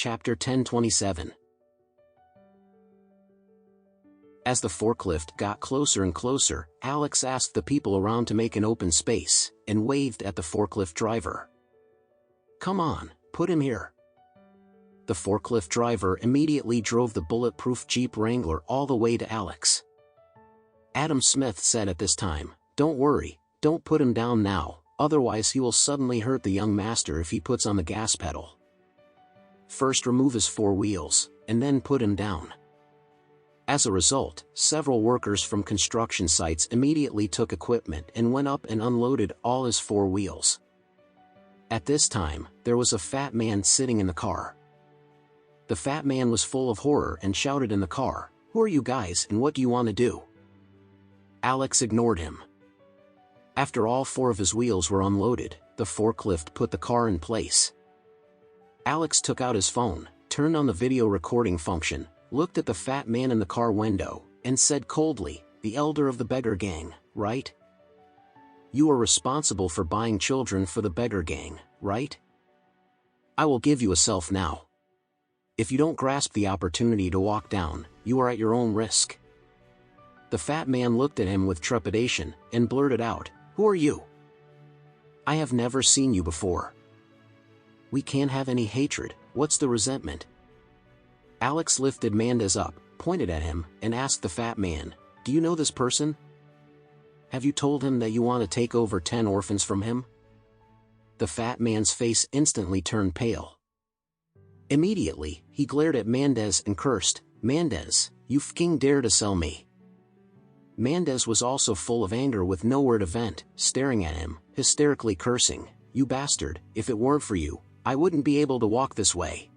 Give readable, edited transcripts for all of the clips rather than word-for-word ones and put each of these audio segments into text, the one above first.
Chapter 10:27. As the forklift got closer and closer, Alex asked the people around to make an open space, and waved at the forklift driver. "Come on, put him here." The forklift driver immediately drove the bulletproof Jeep Wrangler all the way to Alex. Adam Smith said at this time, "Don't worry, don't put him down now, otherwise he will suddenly hurt the young master if he puts on the gas pedal. First remove his four wheels, and then put him down." As a result, several workers from construction sites immediately took equipment and went up and unloaded all his four wheels. At this time, there was a fat man sitting in the car. The fat man was full of horror and shouted in the car, "Who are you guys and what do you want to do?" Alex ignored him. After all four of his wheels were unloaded, the forklift put the car in place. Alex took out his phone, turned on the video recording function, looked at the fat man in the car window, and said coldly, "The elder of the beggar gang, right? You are responsible for buying children for the beggar gang, right? I will give you a self now. If you don't grasp the opportunity to walk down, you are at your own risk." The fat man looked at him with trepidation, and blurted out, "Who are you? I have never seen you before. We can't have any hatred, what's the resentment?" Alex lifted Mendez up, pointed at him, and asked the fat man, "Do you know this person? Have you told him that you want to take over 10 orphans from him?" The fat man's face instantly turned pale. Immediately, he glared at Mendez and cursed, "Mendez, you fking dare to sell me." Mendez was also full of anger with nowhere to vent, staring at him, hysterically cursing, "You bastard, if it weren't for you, I wouldn't be able to walk this way.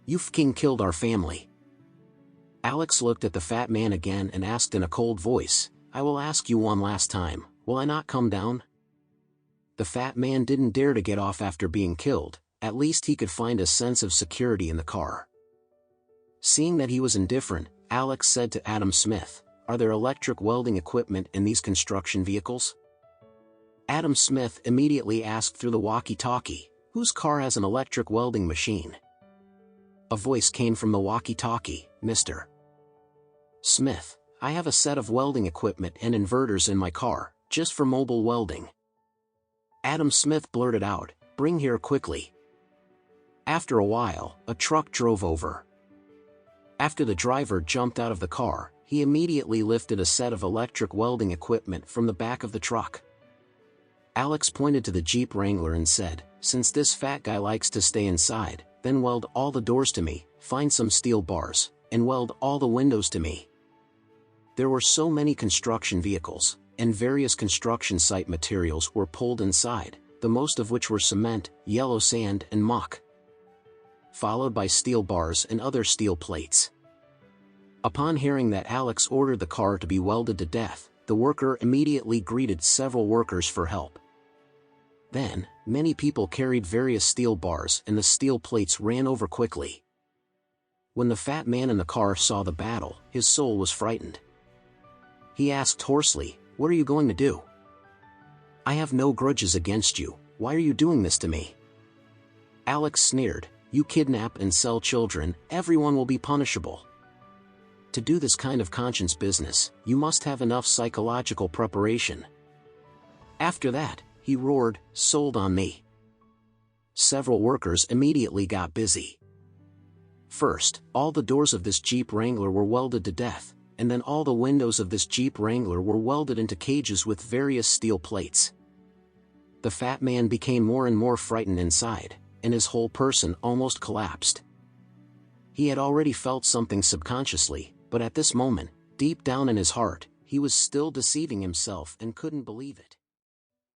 You fking killed our family." Alex looked at the fat man again and asked in a cold voice, "I will ask you one last time, will I not come down?" The fat man didn't dare to get off after being killed, at least he could find a sense of security in the car. Seeing that he was indifferent, Alex said to Adam Smith, "Are there electric welding equipment in these construction vehicles?" Adam Smith immediately asked through the walkie-talkie, "Whose car has an electric welding machine?" A voice came from the walkie-talkie, "Mr. Smith, I have a set of welding equipment and inverters in my car, just for mobile welding." Adam Smith blurted out, "Bring here quickly." After a while, a truck drove over. After the driver jumped out of the car, he immediately lifted a set of electric welding equipment from the back of the truck. Alex pointed to the Jeep Wrangler and said, "Since this fat guy likes to stay inside, then weld all the doors to me, find some steel bars, and weld all the windows to me." There were so many construction vehicles, and various construction site materials were pulled inside, the most of which were cement, yellow sand and muck, followed by steel bars and other steel plates. Upon hearing that Alex ordered the car to be welded to death, the worker immediately greeted several workers for help. Then, many people carried various steel bars and the steel plates ran over quickly. When the fat man in the car saw the battle, his soul was frightened. He asked hoarsely, "What are you going to do? I have no grudges against you, why are you doing this to me?" Alex sneered, "You kidnap and sell children, everyone will be punishable. To do this kind of conscience business, you must have enough psychological preparation." After that, he roared, "Sold on me." Several workers immediately got busy. First, all the doors of this Jeep Wrangler were welded to death, and then all the windows of this Jeep Wrangler were welded into cages with various steel plates. The fat man became more and more frightened inside, and his whole person almost collapsed. He had already felt something subconsciously, but at this moment, deep down in his heart, he was still deceiving himself and couldn't believe it.